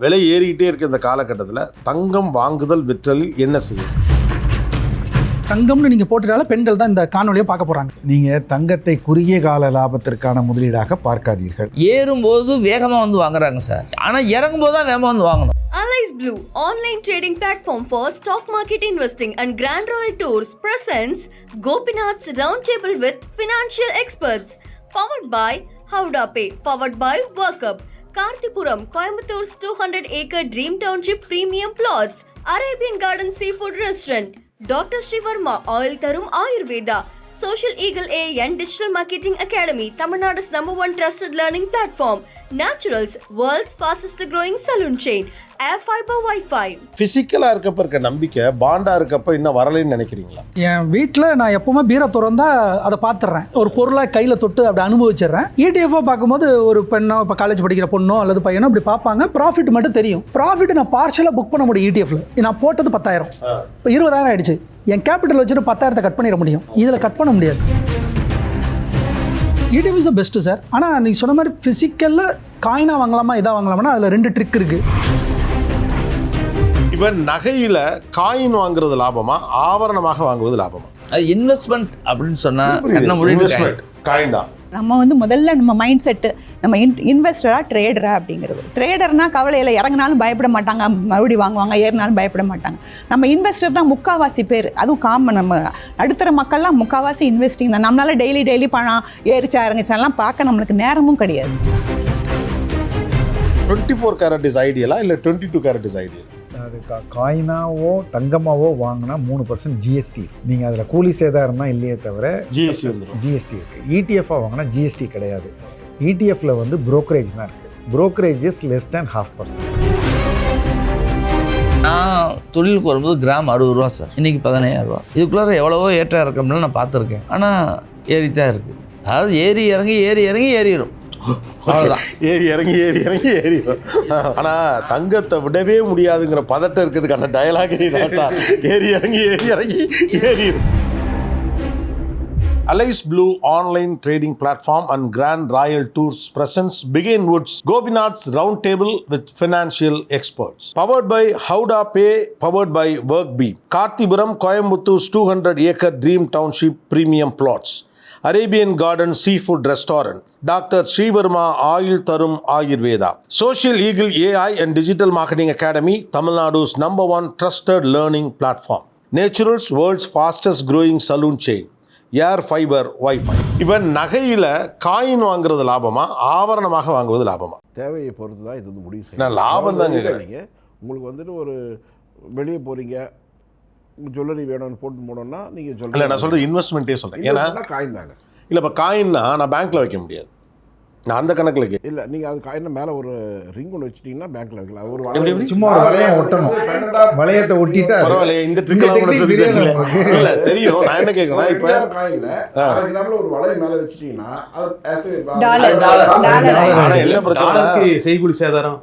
விலை ஏறிக்கிட்டே இருக்க இந்த காலகட்டத்தில் தங்கம் வாங்குதல் விற்றலில் என்ன செய்யும்? தங்கம்னு நீங்கள் போட்டுட்டால பெண்கள் தான் இந்த காணொலியை பார்க்க போகிறாங்க. நீங்கள் தங்கத்தை குறுகிய கால லாபத்திற்கான முதலீடாக பார்க்காதீர்கள். ஏறும்போது வேகமாக வந்து வாங்குறாங்க சார், ஆனால் இறங்கும்போது தான் வேகமாக வந்து வாங்கணும். Allies Blue, online trading platform for stock market investing and Grand Royal Tours presents Gopinath's Roundtable with financial experts. Powered by Howda Pay, powered by Workup. Karthipuram, Coimbator's 200-acre Dream Township premium plots. Arabian Garden Seafood Restaurant. Dr. Srivarma Oil Tarum Ayurveda. Social Eagle AN Digital Marketing Academy, Tamil Nadu's #1 trusted learning platform. Naturals, world's fastest growing saloon chain. Air Fiber Wi-Fi. ஃபிசிக்கலாக இருக்கப்ப இருக்க நம்பிக்கை பாண்டாக இருக்கப்ப இன்னும் வரலைன்னு நினைக்கிறீங்களா? என் வீட்டில் நான் எப்போவுமே பீரை திறந்தா அதை பார்த்துட்றேன். ஒரு பொருளாக கையில் தொட்டு அப்படி அனுபவிச்சிடுறேன். ETF பார்க்கும்போது ஒரு பெண்ணோ இப்போ காலேஜ் படிக்கிற பொண்ணோ அல்லது பையனோ அப்படி பார்ப்பாங்க. ப்ராஃபிட் மட்டும் தெரியும். ப்ராஃபிட் நான் பார்ஷலாக புக் பண்ண முடியும். ETFல நான் போட்டது 10,000, இப்போ 20,000 ஆயிடுச்சு. என் கேபிட்டல் வச்சுட்டு 10,000 கட் பண்ணிட முடியும். இதில் கட் பண்ண முடியாது. ETF is the best sir. ஆனால் நீங்கள் சொன்ன மாதிரி ஃபிசிக்கலில் காயினாக வாங்கலாமா இதாக வாங்கலாமா, அதில் 2 ட்ரிக் இருக்குது. இப்போ நகையில் காயின் வாங்குறது லாபமா, ஆபரணமாக வாங்குவது லாபமா? அது இன்வெஸ்ட்மெண்ட் அப்படின்னு சொன்னால் இன்வெஸ்ட்மெண்ட் காயின் தான். நம்ம முதல்ல நம்ம மைண்ட் செட்டு நம்ம இன்வெஸ்டரா ட்ரேடரா அப்படிங்கிறது. ட்ரேடர்னா கவலையில் இறங்கினாலும் பயப்பட மாட்டாங்க, மறுபடியும் வாங்குவாங்க, ஏறினாலும் பயப்பட மாட்டாங்க. நம்ம இன்வெஸ்டர் தான் முக்கால்வாசி பேர். அதுவும் காமன். நம்ம நடுத்தர மக்கள்லாம் முக்கால்வாசி இன்வெஸ்டிங் தான். நம்மளால டெய்லி பணம் ஏறிச்சா இறங்கிச்சாலாம் பார்க்க நம்மளுக்கு நேரமும் கிடையாது. 24 கேரட் இஸ் ஐடியலா இல்லை 22 கேரட் இஸ் ஐடியல்? அது காயினாவோ தங்கமாவோ வாங்கினா 3% GST. நீங்கள் அதில் கூலி சேதாரம் தான் இல்லையே தவிர ஜிஎஸ்டி வந்துடும். GST இருக்குது. ETF-ஆக வாங்கினா GST கிடையாது. ETF-ல வந்து brokerage தான் இருக்குது. brokerage is less than 0.5%. நான் தொழிலுக்கு வரும்போது கிராம் 60 ரூபா சார், இன்னைக்கு 15,000 ரூபா. இதுக்குள்ளார எவ்வளவோ ஏற்ற இறக்கம்லாம் நான் பார்த்துருக்கேன். ஆனால் ஏறித்தான் இருக்குது. அதாவது ஏறி இறங்கி ஏறிடும். ஏறி இறங்கி ஆனா தங்கத்தை விடவே முடியாதுங்கிற பதட்டம் இருக்கிறதுக்கான டயலாக் ஏறி இறங்கி ஏறிடும். Allies Blue online trading platform and Grand Royal Tours presents Begin Woods Gopinath's Roundtable with financial experts. Powered by Howda Pay, powered by Workup. Karthipuram, Coimbator's 200-acre Dream Township premium plots. Arabian Garden Seafood Restaurant. Dr. Srivarma Oil Tarum Ayurveda. Social Eagle AI and Digital Marketing Academy, Tamil Nadu's #1 trusted learning platform. Naturals, world's fastest growing saloon chain. Air Fiber Wi-Fi. இப்போ நகையில் coin வாங்குறது லாபமா, ஆபரணமாக வாங்குவது லாபமா? தேவையை பொறுத்து தான் இது முடிவு செய்யும். நான் லாபம் தான் கேட்குறேன். நீங்கள் உங்களுக்கு வந்துட்டு ஒரு வெளியே போகிறீங்க, ஜுவல்லரி வேணும்னு போட்டு போனோம்னா நீங்கள் சொல்ல இல்லை, நான் சொல்கிறது இன்வெஸ்ட்மெண்ட்டே சொல்கிறேன். ஏன்னா காயின் தாங்க. இல்லை, இப்போ காயின்னா நான் பேங்க்கில் வைக்க முடியாது. நான் அந்த கணக்கில் இல்லை, நீங்கள் அது காயினை மேலே ஒரு ரிங் ஒன்று வச்சுட்டிங்கன்னா பேங்க்கில் வைக்கலாம். ஒரு சும்மா ஒரு வளையம் ஒட்டணும். வளையத்தை ஒட்டிட்டா பரவாயில்ல. இந்த ட்ரிக்கெல்லாம் கூட சொல்லி தெரியல. இல்லை தெரியும். நான் என்ன கேட்குறேன், இப்போ காயினில் ஒரு வளையம் மேலே வச்சுட்டிங்கன்னா ஆனால் எல்லா பிரச்சனை செய்கூலி சேதாரம்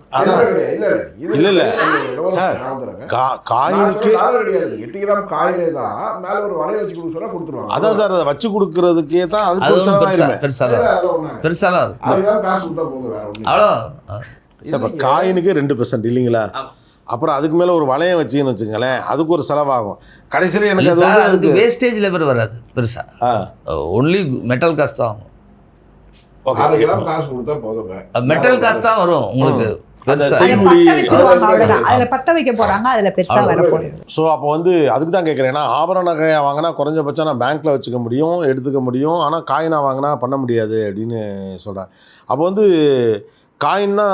இல்லை சார். காயினுக்கு 8 கிராம் காயினே தான் மேலே ஒரு வளையம் வச்சு கொடுக்க சொன்னால் கொடுத்துருவாங்க. அதான் சார், அதை வச்சு கொடுக்கறதுக்கே தான் அது பெருசாலாம் காயினுக்கு 2% இல்லைங்களா? அப்புறம் அதுக்கு மேலே ஒரு வளையம் வச்சுன்னு வச்சுங்களேன், அதுக்கு ஒரு செலவாகும். கடைசியில் எனக்கு அது வேஸ்டேஜ் லேபர் வராது பெருசா. ஒன்லி மெட்டல் காசு தான் ஆகும். காசு கொடுத்தா போதுங்க. மெட்டல் காசு தான் வரும் உங்களுக்கு. பத்த வைக்க போறாங்க, அதுல பெருசா வரப்போகுது. ஸோ அப்போ வந்து அதுக்கு தான் கேட்குறேன். ஏன்னா ஆபரண நகையை வாங்கினா குறைஞ்சபட்சம் நான் பேங்க்கில் வச்சுக்க முடியும், எடுத்துக்க முடியும். ஆனால் காயினாக வாங்கினா பண்ண முடியாது அப்படின்னு சொல்கிறேன். அப்போ வந்து காயின்னா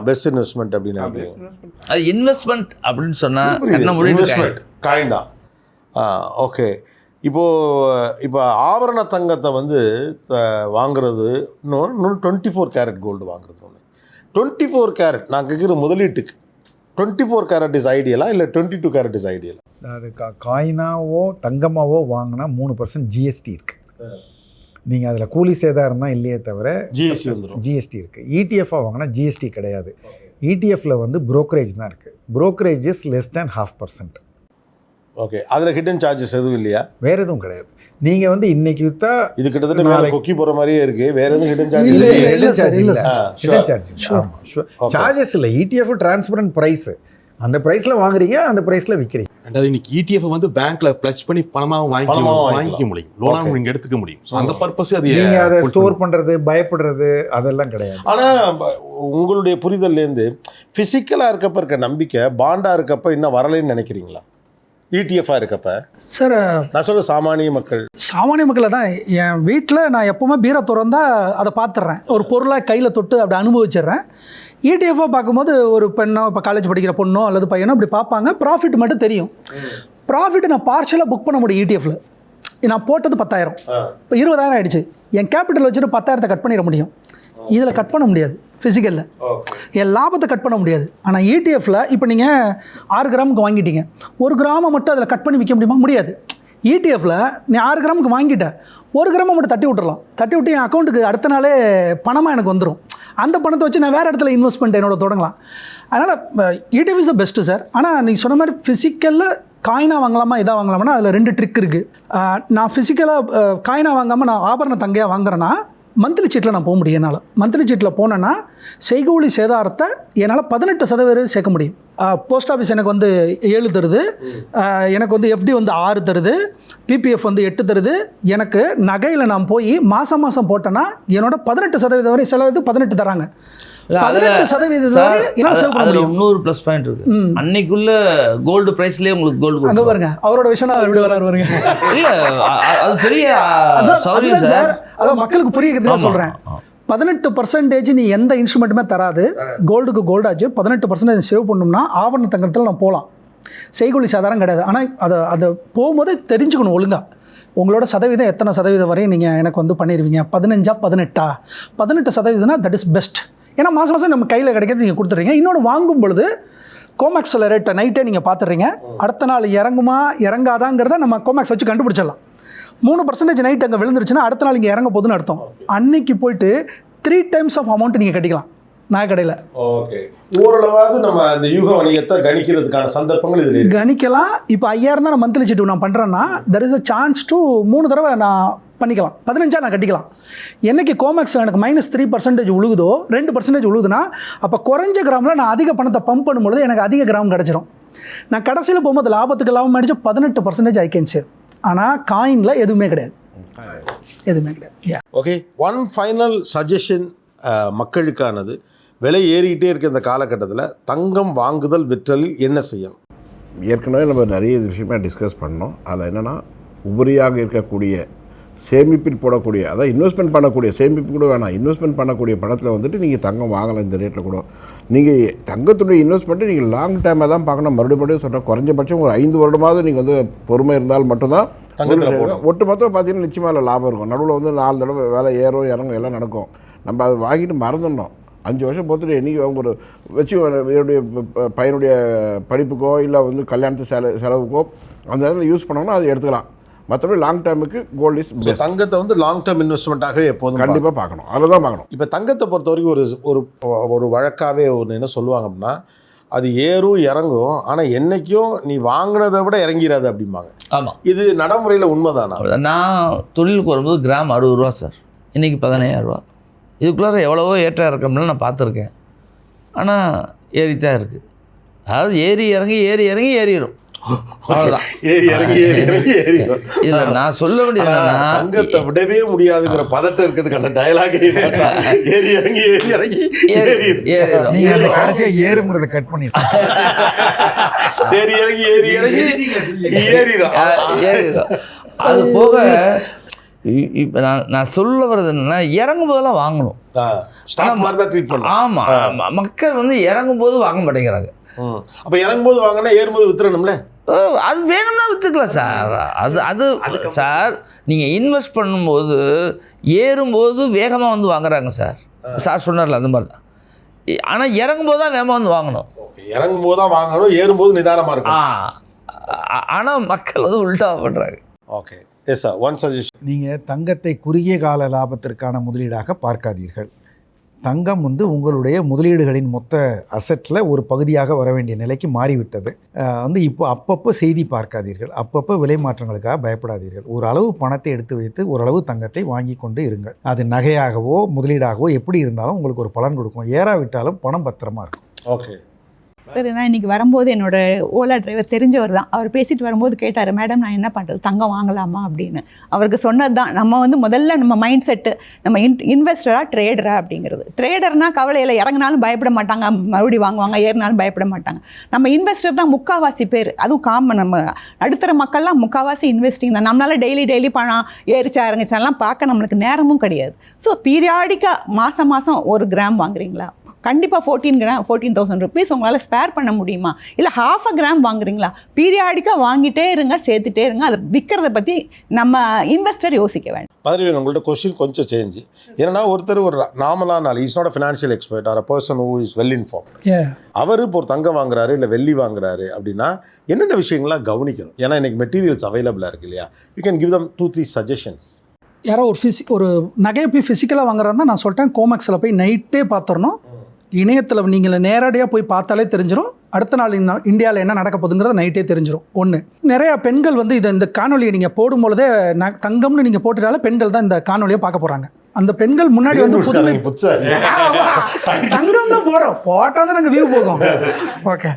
பெஸ்ட் இன்வெஸ்ட்மெண்ட் அப்படின்னு நினைக்கிறேன். அது இன்வெஸ்ட்மெண்ட் அப்படின்னு சொன்னால் இன்வெஸ்ட்மெண்ட் காயின் தான். ஓகே. இப்போ ஆபரண தங்கத்தை வந்து வாங்குறது இன்னொன்று 24 கேரட் கோல்டு வாங்குறது ஒன்று. 24 கேரட் நான் கேட்குற முதலீட்டுக்கு 24 கேரட் இஸ் ஐடியலா இல்லை 22 கேரட் இஸ் ஐடியலா? அது காயினாவோ தங்கமாவோ வாங்கினா 3% GST இருக்குது. நீங்கள் அதில் கூலி சேதாரம் தான் இல்லையே தவிர ஜிஎஸ்டி வந்துடும். GST இருக்குது. ETF-ஆக வாங்கினா GST கிடையாது. ETF-ல வந்து brokerage தான் இருக்குது. brokerage is less than 0.5%. Okay, அதில் ஹிடன் சார்ஜஸ் எதுவும் இல்லையா? வேறு எதுவும் கிடையாது. நீங்கள் வந்து இன்னைக்கு விற்றா இது கிட்டத்தட்ட மேலே கொக்கி போகிற மாதிரியே இருக்குது. வேறு எதுவும் ஹிடன் சார்ஜஸ் இல்ல, இல்லையா? இல்ல சார், இல்ல சார். ஹிடன் சார்ஜ் சார்ஜஸ் இல்லை. ETF டிரான்ஸ்பரண்ட் ப்ரைஸு, அந்த ப்ரைஸில் வாங்குறீங்க, அந்த ப்ரைஸில் விற்கிறீங்க. ரெண்டாவது இன்னைக்கு ETF வந்து பேங்க்ல பிளச் பண்ணி பணமாகவும் வாங்கிக்க முடியும், லோனாகவும் நீங்கள் எடுத்துக்க முடியும். ஸோ அந்த பர்பஸ் அது நீங்கள் அதை ஸ்டோர் பண்ணுறது, பயப்படுறது அதெல்லாம் கிடையாது. ஆனால் உங்களுடைய புரிதல்லேருந்து ஃபிசிக்கலாக இருக்க நம்பிக்கை பாண்டாக இருக்கப்ப இன்னும் வரலைன்னு நினைக்கிறீங்களா? ETF-ஆக இருக்கப்ப சார், நான் சொல்ல சாமானிய மக்கள் மக்களை தான் என் வீட்டில் நான் எப்போவுமே பீரோ திறந்தா அதை பார்த்துட்றேன். ஒரு பொருளாக கையில் தொட்டு அப்படி அனுபவிச்சிடுறேன். ETF-ஆக பார்க்கும்போது ஒரு பெண்ணோ, இப்போ காலேஜ் படிக்கிற பொண்ணோ அல்லது பையனோ அப்படி பார்ப்பாங்க. ப்ராஃபிட் மட்டும் தெரியும். ப்ராஃபிட் நான் பார்ஷலாக புக் பண்ண முடியும். ETF-ல நான் போட்டது 10,000, இப்போ 20,000 ஆகிடுச்சு. என் கேபிட்டல் வச்சுட்டு 10,000 கட் பண்ணிட முடியும். இதில் கட் பண்ண முடியாது. ஃபிசிக்கலில் என் லாபத்தை கட் பண்ண முடியாது. ஆனால் ETF-ல இப்போ நீங்கள் 6 கிராமுக்கு வாங்கிட்டீங்க, 1 கிராமை மட்டும் அதில் கட் பண்ணி விற்க முடியுமா? முடியாது. ETF-ல நீ 6 கிராமுக்கு வாங்கிட்ட, 1 கிராமை மட்டும் தட்டி விட்டுறலாம். தட்டி விட்டு என் அக்கௌண்ட்டுக்கு அடுத்த நாளே பணமாக எனக்கு வந்துடும். அந்த பணத்தை வச்சு நான் வேறு இடத்துல இன்வெஸ்ட்மெண்ட் என்னோட தொடங்கலாம். அதனால் ETF is the best sir. ஆனால் நீங்கள் சொன்ன மாதிரி ஃபிசிக்கலில் காயினாக வாங்கலாமா இதாக வாங்கலாமா, அதில் 2 ட்ரிக் இருக்குது. நான் ஃபிசிக்கலாக காயினாக வாங்காமல் நான் ஆபரண தங்கையாக வாங்குறேன்னா மந்த்லி சீட்டில் நான் போக முடியும். என்னால் மந்த்லி சீட்டில் போனேன்னா செய்கூலி சேதாரத்தை என்னால் 18% சேர்க்க முடியும். போஸ்ட் ஆஃபீஸ் எனக்கு வந்து 7 தருது, எனக்கு வந்து FD வந்து 6 தருது, PPF வந்து 8 தருது. எனக்கு நகையில் நான் போய் மாதம் போட்டேன்னா என்னோட 18% வரை செலவு 18 தராங்க. 18% வரை என்னால் சேவ் பண்ண முடியும். இன்னொரு ப்ளஸ் பாயிண்ட் இருக்கு. அன்னைக்குள்ள கோல்டு பிரைஸ்லேயே உங்களுக்கு கோல்டு அங்கே பாருங்க, அவரோட விஷயம் அவர் எப்படி வராரு பாருங்க. இல்லை, அது பெரிய சார், அதான் மக்களுக்கு புரியறதுக்கு சொல்கிறேன். 18% நீ எந்த இன்ஸ்ட்ருமெண்ட்டுமே தராது. கோல்டுக்கு கோல்டாச்சு 18% சேவ் பண்ணோம்னா ஆபரண தங்கத்தில் நான் போகலாம். செய்கூலி சாதாரணம் கிடையாது. ஆனால் அதை போகும்போது தெரிஞ்சுக்கணும் ஒழுங்காக. உங்களோட சதவீதம் எத்தனை சதவீதம் வரையும் நீங்கள் எனக்கு வந்து பண்ணிடுவீங்க? 15 18%? That is best. ஏன்னா மாதம் நம்ம கையில் கிடைக்கிறது நீங்கள் கொடுத்துட்றீங்க. இன்னொன்று வாங்கும் பொழுது கோமேக்ஸில் ரேட்டை நைட்டே நீங்கள் பார்த்துட்றீங்க. அடுத்த நாள் இறங்குமா இறங்காதாங்கிறத நம்ம கோமேக்ஸ் வச்சு கண்டுபிடிச்சிடலாம். 3% நைட் அங்கே விழுந்துருச்சுன்னா அடுத்த நாள் இங்கே இறங்க போகுதுன்னு அர்த்தம். அன்னைக்கு போயிட்டு 3 times ஆஃப் அமௌண்ட் நீங்கள் கட்டிக்கலாம் நகைக்கடையில். ஓகே, ஓரளவாவது நம்ம இந்த யூக வணிகத்தை கணிக்கிறதுக்கான சந்தர்ப்பங்கள் இதில் கணிக்கலாம். இப்போ 5,000 தான் நான் மந்த்லி சீட்டு நான் பண்ணுறேன்னா there is a chance to 3 தடவை நான் பண்ணிக்கலாம். 15 நான் கட்டிக்கலாம். என்னைக்கு கோமேக்ஸ் எனக்கு -3% உழுகுதோ, 2% உழுகுதுன்னா அப்போ குறைஞ்ச கிராமில் நான் அதிக பணத்தை பம்ப் பண்ணும்பொழுது எனக்கு அதிக கிராம் கிடச்சிரும். நான் கடைசியில் போகும்போது லாபத்துக்கு லாபம் ஆகிடுச்சு 18% ஐ கேன் சேவ். ஆனால் காயினில் எதுவுமே கிடையாது. ஓகே, ஒன் ஃபைனல் சஜஷன் மக்களுக்கானது. விலை ஏறிக்கிட்டே இருக்க இந்த காலகட்டத்தில் தங்கம் வாங்குதல் விற்றலில் என்ன செய்யணும்? ஏற்கனவே நம்ம நிறைய விஷயமா டிஸ்கஸ் பண்ணோம். அதில் என்னென்னா உபரியாக இருக்கக்கூடிய சேமிப்பில் போடக்கூடிய, அதாவது இன்வெஸ்ட்மெண்ட் பண்ணக்கூடிய, சேமிப்பு கூட வேணாம், இன்வெஸ்ட்மெண்ட் பண்ணக்கூடிய பணத்தில் வந்துட்டு நீங்கள் தங்கம் வாங்கலாம். இந்த ரேட்டில் கூட நீங்கள் தங்கத்துடைய இன்வெஸ்ட்மெண்ட்டு நீங்கள் லாங் டைமாக தான் பார்க்கணும். மறுபடியும் சொல்கிறேன், குறைஞ்சபட்சம் ஒரு 5 வருடமாவது நீங்கள் வந்து பொறுமை இருந்தால் மட்டும்தான் ஒட்டு மொத்தம் பார்த்தீங்கன்னா நிச்சயமாக அதில் லாபம் இருக்கும். நடுவில் வந்து 4 தடவை வேலை ஏறும் இறங்கும் எல்லாம் நடக்கும். நம்ம அதை வாங்கிட்டு மறந்துடணும். 5 வருஷம் பொறுத்துட்டு இன்றைக்கி ஒரு வச்சு என்னுடைய பையனுடைய படிப்புக்கோ இல்லை வந்து கல்யாணத்து செலவுக்கோ அந்த இடத்துல யூஸ் பண்ணோம்னா அதை எடுத்துக்கலாம். மற்றபடி லாங் டேர்முக்கு கோல்ட் இஸ் பெஸ்ட். தங்கத்தை வந்து லாங் டேர்ம் இன்வெஸ்ட்மெண்ட்டாகவே எப்போதும் கண்டிப்பாக பார்க்கணும். அதில் தான் பார்க்கணும். இப்போ தங்கத்தை பொறுத்த வரைக்கும் ஒரு வழக்காகவே ஒன்று என்ன சொல்லுவாங்க அப்படின்னா, அது ஏறும் இறங்கும், ஆனால் என்றைக்கும் நீ வாங்கினதை விட இறங்கிறாது அப்படிம்பாங்க. ஆமாம், இது நடைமுறையில் உண்மைதானா? நான் தொழிலுக்கு வரும்போது கிராம் 60 ரூபா சார், இன்றைக்கி 15,000 ரூபா. இதுக்குள்ளார எவ்வளவோ ஏற்ற இறக்கம்லாம் நான் பார்த்துருக்கேன். ஆனால் ஏறித்தான் இருக்குது. அதாவது ஏறி இறங்கி ஏறிடும். அவ்வளோதான். ஏறிடும். இல்லை, நான் சொல்ல வேண்டியது தங்கத்தை விடவே முடியாதுங்கிற பதட்டம் இருக்கிறதுக்கான டயலாக் ஏறி இறங்கி ஏறிடும். நீங்க அந்த கடைசியா ஏறுங்கிறத கட் பண்ணிட்டு ஏறிடும். அது போக இப்போ நான் சொல்ல வர்றது என்னன்னா, இறங்கும் போதெல்லாம் வாங்கணும். ஆமாம், மக்கள் வந்து இறங்கும் போது வாங்க மாட்டேங்கிறாங்க. அப்போ இறங்கும்போது வாங்கினா ஏறும்போது வித்துறணும்ல. அது வேணும்னா விற்றுக்கலாம் சார். அது சார், நீங்கள் இன்வெஸ்ட் பண்ணும்போது ஏறும்போது வேகமாக வந்து வாங்குறாங்க சார் சொன்னார்ல, அந்த மாதிரி தான். ஆனால் இறங்கும்போது தான் வேகமாக வந்து வாங்கணும். இறங்கும்போது தான் வாங்கணும், ஏறும்போது நிதானமாக இருக்கும். ஆனால் மக்கள் வந்து உல்டா பண்ணுறாங்க. Okay, yes sir, one suggestion. நீங்கள் தங்கத்தை குறுகிய கால லாபத்திற்கான முதலீடாக பார்க்காதீர்கள். தங்கம் வந்து உங்களுடைய முதலீடுகளின் மொத்த அசட்டில் ஒரு பகுதியாக வர வேண்டிய நிலைக்கு மாறிவிட்டது. வந்து இப்போ அப்பப்போ செய்தி பார்க்காதீர்கள், அப்பப்போ விலை மாற்றங்களுக்காக பயப்படாதீர்கள். ஒரு அளவு பணத்தை எடுத்து வைத்து ஓரளவு தங்கத்தை வாங்கி கொண்டு இருங்கள். அது நகையாகவோ முதலீடாகவோ எப்படி இருந்தாலும் உங்களுக்கு ஒரு பலன் கொடுக்கும். ஏறாவிட்டாலும் பணம் பத்திரமா இருக்கும். ஓகே. சார் நான் இன்றைக்கி வரும்போது என்னோட ஓலா டிரைவர் தெரிஞ்சவர் தான். அவர் பேசிட்டு வரும்போது கேட்டார், மேடம் நான் என்ன பண்ணுறது, தங்கம் வாங்கலாமா அப்படின்னு. அவருக்கு சொன்னது தான், நம்ம வந்து முதல்ல நம்ம மைண்ட் செட்டு நம்ம இன்வெஸ்டரா ட்ரேடரா அப்படிங்கிறது. ட்ரேடர்னா கவலையில் இறங்கினாலும் பயப்பட மாட்டாங்க, மறுபடியும் வாங்குவாங்க, ஏறினாலும் பயப்பட மாட்டாங்க. நம்ம இன்வெஸ்டர் தான் முக்கால்வாசி பேர், அதுவும் காமன். நம்ம நடுத்தர மக்கள்லாம் முக்கால்வாசி இன்வெஸ்டிங் தான். நம்மளால் டெய்லி பணம் ஏறிச்சா இறங்கிச்சாலாம் பார்க்க நம்மளுக்கு நேரமும் கிடையாது. ஸோ பீரியாடிக்காக மாதம் ஒரு கிராம் வாங்குறீங்களா, கண்டிப்பாக 14,000 ருபீஸ் உங்களால் ஸ்பேர் பண்ண முடியுமா, இல்லை ½ கிராம் வாங்குறீங்களா, பீரியாடிக்காக வாங்கிட்டே இருங்க, சேர்த்துட்டே இருங்க. அதை விற்கிறத பற்றி நம்ம இன்வெஸ்டர் யோசிக்க வேண்டாம். பதவி உங்கள்ட்ட கொஸ்டின் கொஞ்சம் சேஞ்ச். ஏன்னா ஒருத்தர் ஒரு நார்மலான ஆள், is not a financial expert or a person who is well inform. அவர் இப்போ ஒரு தங்கம் வாங்குறாரு இல்லை வெள்ளி வாங்குறாரு அப்படின்னா என்னென்ன விஷயங்கள்லாம் கவனிக்கணும்? ஏன்னா இன்னைக்கு மெட்டீரியல்ஸ் அவைலபிளாக இருக்கு இல்லையா? You can give them 2-3 suggestions. யாரோ ஒரு நகையை போய் ஃபிசிக்கலாக வாங்குறாருன்னா நான் சொல்லிட்டேன், கோமேக்ஸில் போய் நைட்டே பார்த்துடணும். இணையத்தில் நீங்கள் நேரடியாக போய் பார்த்தாலே தெரிஞ்சிடும். அடுத்த நாள் இந்தியாவில் என்ன நடக்க போகுதுங்கிறத நைட்டே தெரிஞ்சிடும். ஒன்று, நிறையா பெண்கள் வந்து இந்த காணொலியை நீங்கள் போடும்பொழுதே தங்கம்னு நீங்கள் போட்டுட்டாலே பெண்கள் தான் இந்த காணொலியை பார்க்க போகிறாங்க. அந்த பெண்கள் முன்னாடி வந்து தங்கம் தான் போட்டால் தான் நாங்கள் வியூ போகும். ஓகே,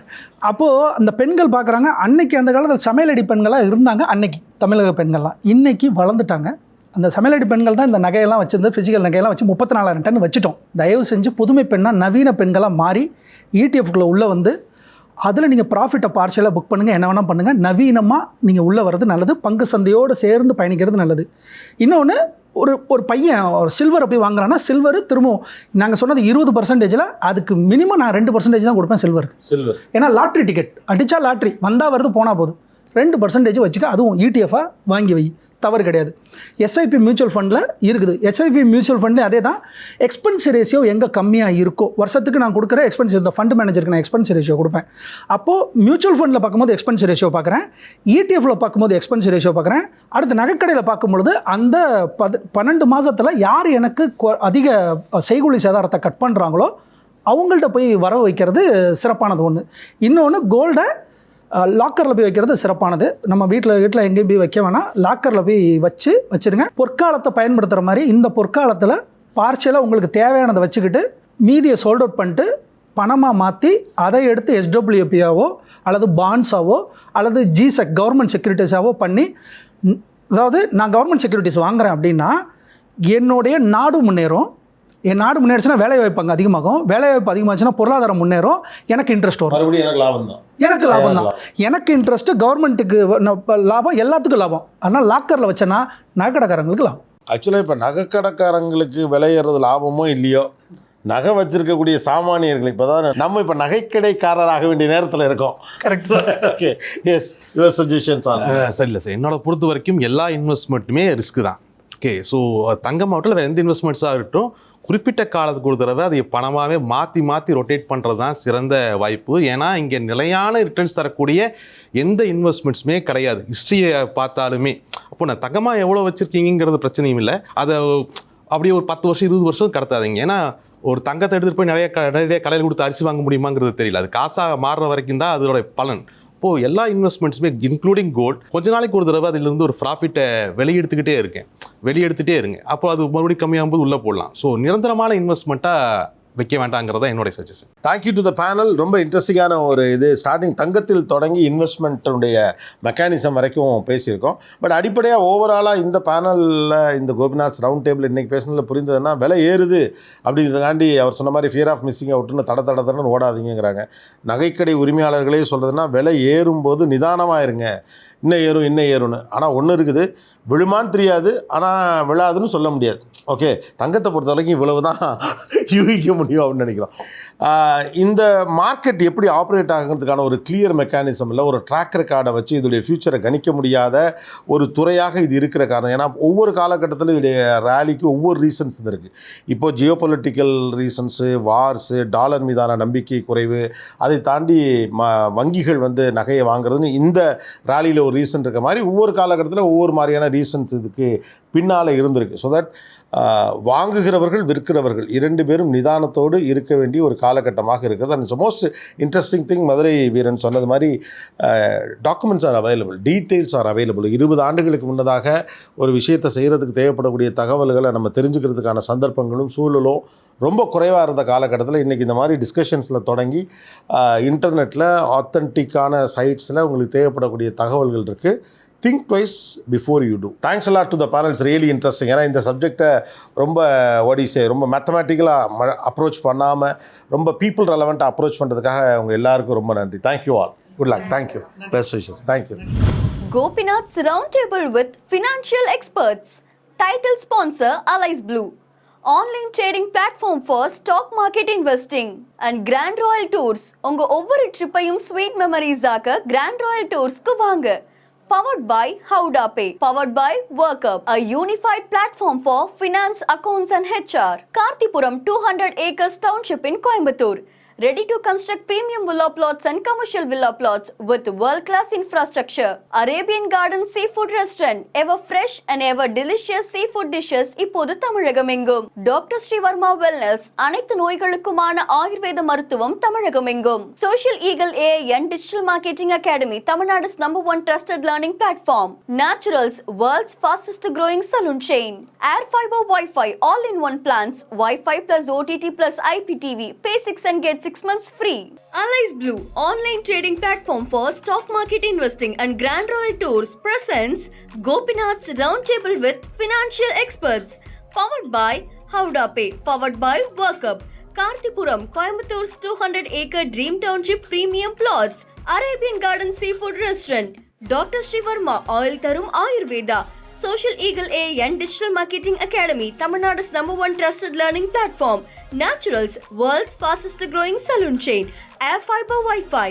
அப்போது அந்த பெண்கள் பார்க்குறாங்க. அன்னைக்கு அந்த காலத்தில் சமையலடி பெண்களாக இருந்தாங்க, அன்னைக்கு தமிழக பெண்கள்லாம். இன்னைக்கு வளர்ந்துட்டாங்க. அந்த சமையலடி பெண்கள் தான் இந்த நகையெல்லாம் வச்சுருந்து ஃபிசிக்கல் நகையெல்லாம் வச்சு 34,000 டன் வச்சுட்டோம். தயவு செஞ்சு புதுமை பெண்ணாக நவீன பெண்களாக மாறி ETF-குள்ளே உள்ளே வந்து அதில் நீங்கள் ப்ராஃபிட்டை பார்ஷியலாக புக் பண்ணுங்கள், என்ன வேணால் பண்ணுங்கள். நவீனமாக நீங்கள் உள்ளே வர்றது நல்லது, பங்கு சந்தையோடு சேர்ந்து பயணிக்கிறது நல்லது. இன்னொன்று, ஒரு பையன் ஒரு சில்வரை போய் வாங்குறான்னா சில்வர் திரும்பவும் நாங்கள் சொன்னது 20%, அதுக்கு மினிமம் நான் 2% தான் கொடுப்பேன் சில்வர். ஏன்னா லாட்ரி டிக்கெட் அடித்தா லாட்ரி வந்தால் வருது போனால் போதும். 2% வச்சுக்க, அதுவும் ETF-ஆக வாங்கி வை, தவறு கிடையாது. எஸ்ஐபி மியூச்சுவல் ஃபண்டில் இருக்குது. எஸ்ஐபி மியூச்சுவல் ஃபண்ட்லேயும் அதே தான். எக்ஸ்பென்ஸ் ரேஷியோ எங்கே கம்மியாக இருக்கோ வருஷத்துக்கு நான் கொடுக்குற எக்ஸ்பென்ஸ், இந்த ஃபண்ட் மேனேஜருக்கு நான் எக்ஸ்பென்ஸ் ரேஷியோ கொடுப்பேன். அப்போது மியூச்சுவல் ஃபண்டில் பார்க்கும்போது எக்ஸ்பென்ஸ் ரேஷியோ பார்க்குறேன், ETF-ல பார்க்கும்போது எக்ஸ்பென்ஸ் ரேஷியோ பார்க்குறேன். அடுத்து நகைக்கடையில் பார்க்கும்பொழுது அந்த 12 மாதத்தில் யார் எனக்கு அதிக செய்கூலி சேதாரத்தை கட் பண்ணுறாங்களோ அவங்கள்ட்ட போய் வரவு வைக்கிறது சிறப்பானது ஒன்று. இன்னொன்று, கோல்டை லாக்கரில் போய் வைக்கிறது சிறப்பானது. நம்ம வீட்டில் எங்கேயும் போய் வைக்க வேணாம், லாக்கரில் போய் வச்சுருங்க. பொற்காலத்தை பயன்படுத்துகிற மாதிரி இந்த பொற்காலத்தில் பார்ஷியலாக உங்களுக்கு தேவையானதை வச்சுக்கிட்டு மீதியை சோல்ட் அவுட் பண்ணிட்டு பணமாக மாற்றி அதை எடுத்து SWP-ஆவோ அல்லது பாண்ட்ஸாவோ அல்லது GSEC கவர்மெண்ட் செக்யூரிட்டிஸாவோ பண்ணி, அதாவது நான் கவர்மெண்ட் செக்யூரிட்டிஸ் வாங்குகிறேன் அப்படின்னா என்னுடைய நாடு முன்னேறும். என் நாடு முன்னேறிச்சுன்னா வேலைவாய்ப்பு அங்கே அதிகமாகும், வேலைவாய்ப்பு அதிகமாச்சுன்னா பொருளாதாரம் முன்னேறும், எனக்கு இன்ட்ரெஸ்ட் வரும், எனக்கு லாபம் தான். எனக்கு இன்ட்ரெஸ்ட்டு, கவர்மெண்ட்டுக்கு லாபம், எல்லாத்துக்கும் லாபம். ஆனால் லாக்கரில் வச்சேன்னா நகைக்கடைக்காரங்களுக்கு லாபம். ஆக்சுவலாக இப்போ நகைக்கடைக்காரங்களுக்கு விளையிறது லாபமோ இல்லையோ, நகை வச்சிருக்கக்கூடிய சாமானியர்களுக்கு இப்போ தான் நம்ம இப்போ நகைக்கடைக்காரராக வேண்டிய நேரத்தில் இருக்கோம். Correct. Okay, yes, your suggestions on. சரி இல்லை சார், என்னோட பொறுத்த வரைக்கும் எல்லா இன்வெஸ்ட்மெண்ட்டுமே ரிஸ்க் தான். ஓகே, ஸோ தங்கம் மாவட்டத்தில் வேறு எந்த இன்வெஸ்ட்மெண்ட்ஸாக இருக்கட்டும், குறிப்பிட்ட காலத்துக்கு ஒரு தடவை அதை பணமாகவே மாற்றி ரொட்டேட் பண்ணுறது தான் சிறந்த வாய்ப்பு. ஏன்னா இங்கே நிலையான ரிட்டர்ன்ஸ் தரக்கூடிய எந்த இன்வெஸ்ட்மெண்ட்ஸுமே கிடையாது ஹிஸ்ட்ரியை பார்த்தாலுமே. அப்போ நான் தங்கமாக எவ்வளோ வச்சுருக்கீங்கிறது பிரச்சனையும் இல்லை, அதை அப்படியே ஒரு 10 வருஷம் 20 வருஷம் கடத்தாதீங்க. ஏன்னா ஒரு தங்கத்தை எடுத்துகிட்டு போய் நிறைய கடையில் கொடுத்து அரிசி வாங்க முடியுமாங்கிறது தெரியல. அது காசாக மாறுற வரைக்கும் தான் அதோட பலன். இப்போது எல்லா இன்வெஸ்ட்மெண்ட்ஸுமே இன்க்ளூடிங் கோல்டு, கொஞ்ச நாளைக்கு ஒரு தடவை அதிலிருந்து ஒரு ப்ராஃபிட்டை வெளியெடுத்துக்கிட்டே இருங்க. அப்போ அது மறுபடியும் கம்மியாகும்போது உள்ளே போடலாம். ஸோ நிரந்தரமான இன்வெஸ்ட்மெண்ட்டாக வைக்க வேண்டாங்கிறதா என்னுடைய suggestion. Thank you to the panel. ரொம்ப இன்ட்ரெஸ்டிங்கான ஒரு இது. ஸ்டார்டிங் தங்கத்தில் தொடங்கி இன்வெஸ்ட்மெண்ட்டுடைய மெக்கானிசம் வரைக்கும் பேசியிருக்கோம். பட் அடிப்படையாக ஓவராலாக இந்த பேனலில் இந்த கோபிநாத் ரவுண்ட் டேபிள் இன்றைக்கி பேசினதில் புரிந்ததுன்னா, விலை ஏறுது அப்படிங்கிறதுக்காண்டி அவர் சொன்ன மாதிரி ஃபியர் ஆஃப் மிஸ்ஸிங் அவுட்டுன்னு தடன்னு ஓடாதீங்கிறாங்க. நகைக்கடை உரிமையாளர்களே சொல்கிறதுனா, விலை ஏறும்போது நிதானமாக இருங்க, இன்னும் ஏறும்னு. ஆனால் ஒன்று இருக்குது, விழுமான்னு தெரியாது, ஆனால் விழாதுன்னு சொல்ல முடியாது. ஓகே, தங்கத்தை பொறுத்த வரைக்கும் இவ்வளவு தான் யூகிக்க முடியும் அப்படின்னு நினைக்கிறோம். இந்த மார்க்கெட் எப்படி ஆப்ரேட் ஆகுறதுக்கான ஒரு கிளியர் மெக்கானிசம் இல்லை, ஒரு ட்ராக் ரெக்கார்டை வச்சு இதோடைய ஃப்யூச்சரை கணிக்க முடியாத ஒரு துறையாக இது இருக்கிற காரணம். ஏன்னா ஒவ்வொரு காலகட்டத்திலும் இதோடைய ரேலிக்கு ஒவ்வொரு ரீசன்ஸ் இருக்குது. இப்போது Jio political reasons, Wars, dollar மீதான நம்பிக்கை குறைவு, அதை தாண்டி வங்கிகள் வந்து நகையை வாங்குறதுன்னு இந்த ரேலியில் ஒரு ரீசன் இருக்க மாதிரி ஒவ்வொரு காலகட்டத்தில் ஒவ்வொரு மாதிரியான ரீசன்ஸ் இதுக்கு பின்னால் இருந்திருக்கு. ஸோ தட் வாங்குகிறவர்கள் விற்கிறவர்கள் 2 பேரும் நிதானத்தோடு இருக்க வேண்டிய ஒரு காலகட்டமாக இருக்குது. And most interesting thing, Madurai Veeran சொன்னது மாதிரி documents are available, details are available. 20 ஆண்டுகளுக்கு முன்னதாக ஒரு விஷயத்தை செய்கிறதுக்கு தேவைப்படக்கூடிய தகவல்களை நம்ம தெரிஞ்சுக்கிறதுக்கான சந்தர்ப்பங்களும் சூழலும் ரொம்ப குறைவாக இருந்த காலகட்டத்தில் இன்றைக்கி இந்த மாதிரி டிஸ்கஷன்ஸில் தொடங்கி இன்டர்நெட்டில் ஆத்தென்டிக்கான சைட்ஸில் உங்களுக்கு தேவைப்படக்கூடிய தகவல்கள் இருக்குது. Think twice before you do. Thanks a lot to the panels, really interesting. ஏன்னா இந்த சப்ஜெக்டை ரொம்ப ரொம்ப மேத்தமேட்டிக்கலாக அப்ரோச் பண்ணாமல் ரொம்ப பீப்புள் ரெலவெண்ட்டாக அப்ரோச் பண்ணுறதுக்காக அவங்க எல்லாருக்கும் ரொம்ப நன்றி. Thank you all. Good luck. Thank you. Best wishes. Thank you. Gopinath's Roundtable with Financial Experts. Title sponsor Allies Blue. Online trading platform for stock market investing. And Grand Royal Tours. உங்க ஒவ்வொரு ட்ரிப்பையும் sweet memories ஆக்க Grand Royal Toursக்கு வாங்க. Powered by Howda Pay. Powered by Workup, a unified platform for finance, accounts and HR. Karthipuram 200 acres township in Coimbatore. Ready to construct premium villa plots and commercial villa plots with world-class infrastructure. Arabian Garden Seafood Restaurant. Ever fresh and ever delicious seafood dishes இப்போது தமிழகமெங்கும். Doctor Sreevarma wellness, அனைத்து நோய்களுக்குமான ஆயுர்வேத மருத்துவம் தமிழகமெங்கும். Social Eagle AIN Digital Marketing Academy, Tamilnadu's #1 trusted learning platform. Naturals, world's fastest growing salon chain. Air Fiber Wi-Fi all-in-one plans. Wi-Fi plus OTT plus IPTV. Pay 6 and get 6 months free. Allies Blue, online trading platform for stock market investing and Grand Royal Tours presents Gopinath's Roundtable with Financial Experts. Powered by Howda Pay. Powered by Workup. Karthipuram, Coimbatore's 200-acre Dream Township premium plots. Arabian Garden Seafood Restaurant. Dr. Srivarma, Oil Tarum Ayurveda. Social Eagle AIN Digital Marketing Academy, Tamilnadu's #1 trusted learning platform. Naturals, world's fastest growing salon chain. Air Fiber Wi-Fi.